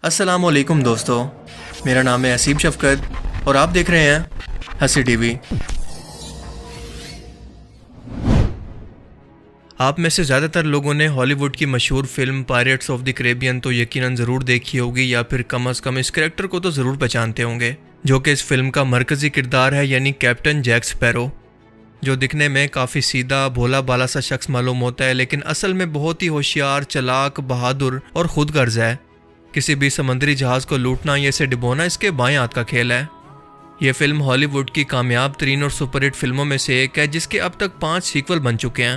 السلام علیکم دوستو، میرا نام ہے اسیب شفقت اور آپ دیکھ رہے ہیں ہنسی ٹی وی۔ آپ میں سے زیادہ تر لوگوں نے ہالی ووڈ کی مشہور film pyrites of the Caribbean تو یقیناً ضرور دیکھی ہوگی، یا پھر کم از کم اس کریکٹر کو تو ضرور پہچانتے ہوں گے، جو کہ اس فلم کا مرکزی کردار ہے، یعنی کیپٹن جیک اسپیرو، جو دکھنے میں کافی سیدھا بھولا بالا سا شخص معلوم ہوتا ہے، لیکن اصل میں بہت ہی ہوشیار، چلاک، بہادر اور خود غرض ہے۔ کسی بھی سمندری جہاز کو لوٹنا یا اسے ڈبونا اس کے بائیں ہاتھ کا کھیل ہے۔ یہ فلم ہالی ووڈ کی کامیاب ترین اور سپر ہٹ فلموں میں سے ایک ہے، جس کے اب تک 5 سیکول بن چکے ہیں۔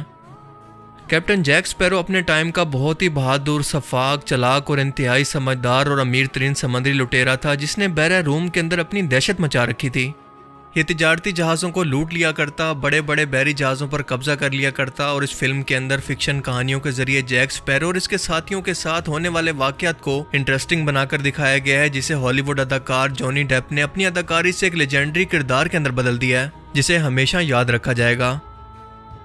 کیپٹن جیک اسپیرو اپنے ٹائم کا بہت ہی بہادر، شفاق، چلاک اور انتہائی سمجھدار اور امیر ترین سمندری لٹیرا تھا، جس نے بحر روم کے اندر اپنی دہشت مچا رکھی تھی۔ یہ تجارتی جہازوں کو لوٹ لیا کرتا، بڑے بڑے بحری جہازوں پر قبضہ کر لیا کرتا، اور اس فلم کے اندر فکشن کہانیوں کے ذریعے جیک اسپیرو اور اس کے ساتھیوں کے ساتھ ہونے والے واقعات کو انٹرسٹنگ بنا کر دکھایا گیا ہے، جسے ہالی ووڈ اداکار جونی ڈیپ نے اپنی اداکاری سے ایک لیجنڈری کردار کے اندر بدل دیا ہے، جسے ہمیشہ یاد رکھا جائے گا۔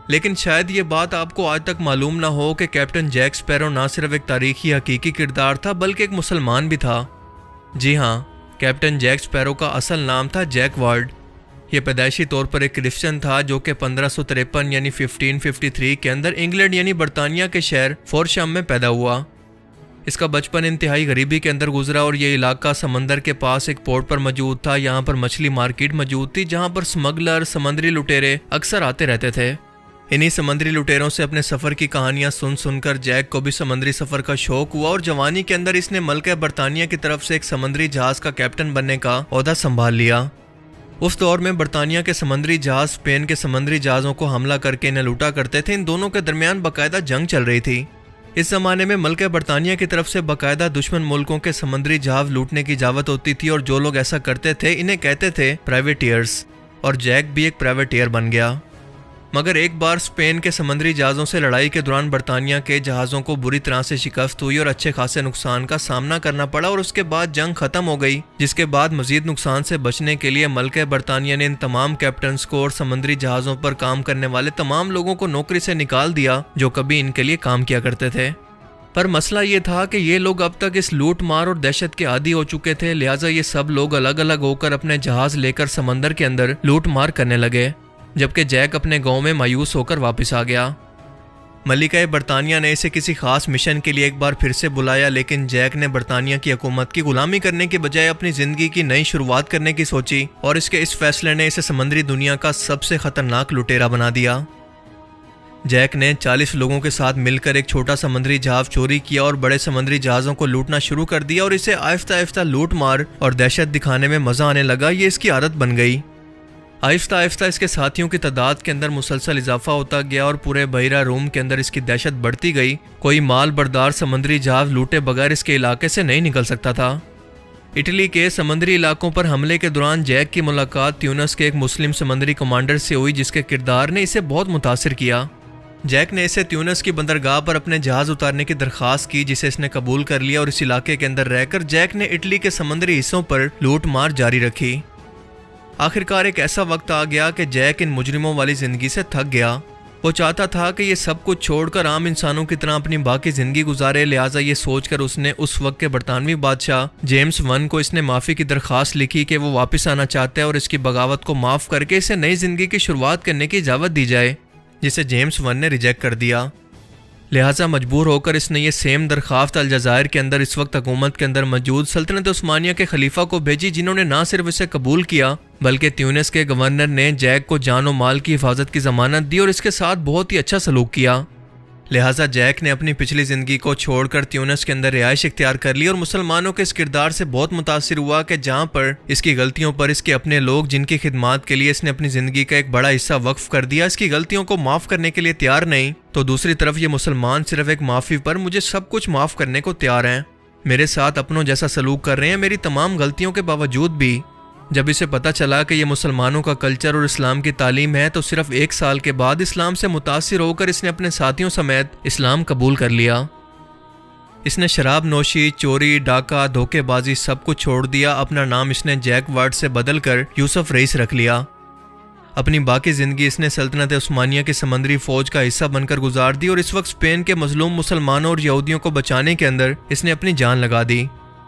لیکن شاید یہ بات آپ کو آج تک معلوم نہ ہو کہ کیپٹن جیک اسپیرو نہ صرف ایک تاریخی حقیقی کردار تھا، بلکہ ایک مسلمان بھی تھا۔ جی ہاں، کیپٹن جیک اسپیرو کا اصل نام تھا جیک وارڈ۔ یہ پیدائشی طور پر ایک کرسچن تھا، جو کہ 1553 یعنی 1553 کے اندر انگلینڈ یعنی برطانیہ کے شہر فورشام میں پیدا ہوا۔ اس کا بچپن انتہائی غریبی کے اندر گزرا، اور یہ علاقہ سمندر کے پاس ایک پورٹ پر موجود تھا۔ یہاں پر مچھلی مارکیٹ موجود تھی، جہاں پر سمگلر، سمندری لٹیرے اکثر آتے رہتے تھے۔ انہی سمندری لٹیروں سے اپنے سفر کی کہانیاں سن کر جیک کو بھی سمندری سفر کا شوق ہوا، اور جوانی کے اندر اس نے ملکہ برطانیہ کی طرف سے ایک سمندری جہاز کا کیپٹن بننے کا عہدہ سنبھال لیا۔ اس دور میں برطانیہ کے سمندری جہاز اسپین کے سمندری جہازوں کو حملہ کر کے انہیں لوٹا کرتے تھے۔ ان دونوں کے درمیان باقاعدہ جنگ چل رہی تھی۔ اس زمانے میں ملکہ برطانیہ کی طرف سے باقاعدہ دشمن ملکوں کے سمندری جہاز لوٹنے کی اجازت ہوتی تھی، اور جو لوگ ایسا کرتے تھے انہیں کہتے تھے پرائیویٹئرز، اور جیک بھی ایک پرائیویٹئر بن گیا۔ مگر ایک بار اسپین کے سمندری جہازوں سے لڑائی کے دوران برطانیہ کے جہازوں کو بری طرح سے شکست ہوئی اور اچھے خاصے نقصان کا سامنا کرنا پڑا، اور اس کے بعد جنگ ختم ہو گئی، جس کے بعد مزید نقصان سے بچنے کے لیے ملکہ برطانیہ نے ان تمام کیپٹنز کو اور سمندری جہازوں پر کام کرنے والے تمام لوگوں کو نوکری سے نکال دیا جو کبھی ان کے لیے کام کیا کرتے تھے۔ پر مسئلہ یہ تھا کہ یہ لوگ اب تک اس لوٹ مار اور دہشت کے عادی ہو چکے تھے، لہٰذا یہ سب لوگ الگ الگ ہو کر اپنے جہاز لے کر سمندر کے اندر لوٹ مار کرنے لگے، جبکہ جیک اپنے گاؤں میں مایوس ہو کر واپس آ گیا۔ ملکہ برطانیہ نے اسے کسی خاص مشن کے لیے ایک بار پھر سے بلایا، لیکن جیک نے برطانیہ کی حکومت کی غلامی کرنے کے بجائے اپنی زندگی کی نئی شروعات کرنے کی سوچی، اور اس کے اس فیصلے نے اسے سمندری دنیا کا سب سے خطرناک لٹیرا بنا دیا۔ جیک نے 40 لوگوں کے ساتھ مل کر ایک چھوٹا سمندری جہاز چوری کیا اور بڑے سمندری جہازوں کو لوٹنا شروع کر دیا، اور اسے آہستہ آہستہ لوٹ مار اور دہشت دکھانے میں مزہ آنے لگا۔ یہ اس کی عادت بن گئی۔ آہستہ آہستہ اس کے ساتھیوں کی تعداد کے اندر مسلسل اضافہ ہوتا گیا، اور پورے بحیرہ روم کے اندر اس کی دہشت بڑھتی گئی۔ کوئی مال بردار سمندری جہاز لوٹے بغیر اس کے علاقے سے نہیں نکل سکتا تھا۔ اٹلی کے سمندری علاقوں پر حملے کے دوران جیک کی ملاقات تیونس کے ایک مسلم سمندری کمانڈر سے ہوئی، جس کے کردار نے اسے بہت متاثر کیا۔ جیک نے اسے تیونس کی بندرگاہ پر اپنے جہاز اتارنے کی درخواست کی، جسے اس نے قبول کر لیا، اور اس علاقے کے اندر رہ کر جیک نے اٹلی کے سمندری حصوں پر لوٹ مار جاری رکھی۔ آخرکار ایک ایسا وقت آ گیا کہ جیک ان مجرموں والی زندگی سے تھک گیا۔ وہ چاہتا تھا کہ یہ سب کچھ چھوڑ کر عام انسانوں کی طرح اپنی باقی زندگی گزارے، لہٰذا یہ سوچ کر اس نے اس وقت کے برطانوی بادشاہ جیمز ون کو اس نے معافی کی درخواست لکھی کہ وہ واپس آنا چاہتا ہے اور اس کی بغاوت کو معاف کر کے اسے نئی زندگی کی شروعات کرنے کی اجازت دی جائے، جسے جیمز ون نے ریجیکٹ کر دیا۔ لہٰذا مجبور ہو کر اس نے یہ سیم درخواست الجزائر کے اندر اس وقت حکومت کے اندر موجود سلطنت عثمانیہ کے خلیفہ کو بھیجی، جنہوں نے نہ صرف اسے قبول کیا بلکہ تیونس کے گورنر نے جیک کو جان و مال کی حفاظت کی ضمانت دی اور اس کے ساتھ بہت ہی اچھا سلوک کیا۔ لہٰذا جیک نے اپنی پچھلی زندگی کو چھوڑ کر تیونس کے اندر رہائش اختیار کر لی، اور مسلمانوں کے اس کردار سے بہت متاثر ہوا کہ جہاں پر اس کی غلطیوں پر اس کے اپنے لوگ جن کی خدمات کے لیے اس نے اپنی زندگی کا ایک بڑا حصہ وقف کر دیا، اس کی غلطیوں کو معاف کرنے کے لیے تیار نہیں، تو دوسری طرف یہ مسلمان صرف ایک معافی پر مجھے سب کچھ معاف کرنے کو تیار ہیں، میرے ساتھ اپنوں جیسا سلوک کر رہے ہیں میری تمام غلطیوں کے باوجود بھی۔ جب اسے پتہ چلا کہ یہ مسلمانوں کا کلچر اور اسلام کی تعلیم ہے، تو صرف 1 سال کے بعد اسلام سے متاثر ہو کر اس نے اپنے ساتھیوں سمیت اسلام قبول کر لیا۔ اس نے شراب نوشی، چوری، ڈاکہ، دھوکے بازی سب کچھ چھوڑ دیا۔ اپنا نام اس نے جیک وارڈ سے بدل کر یوسف رئیس رکھ لیا۔ اپنی باقی زندگی اس نے سلطنت عثمانیہ کی سمندری فوج کا حصہ بن کر گزار دی، اور اس وقت اسپین کے مظلوم مسلمانوں اور یہودیوں کو بچانے کے اندر اس نے اپنی جان لگا دی۔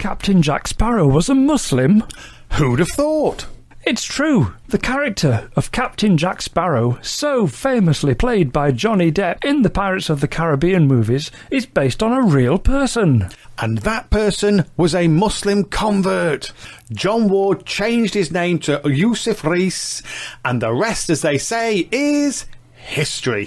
Captain Jack Sparrow was a Muslim? Who'd have thought? It's true. The character of Captain Jack Sparrow, so famously played by Johnny Depp in the Pirates of the Caribbean movies, is based on a real person. And that person was a Muslim convert. John Ward changed his name to Yusuf Rees, and the rest, as they say, is history.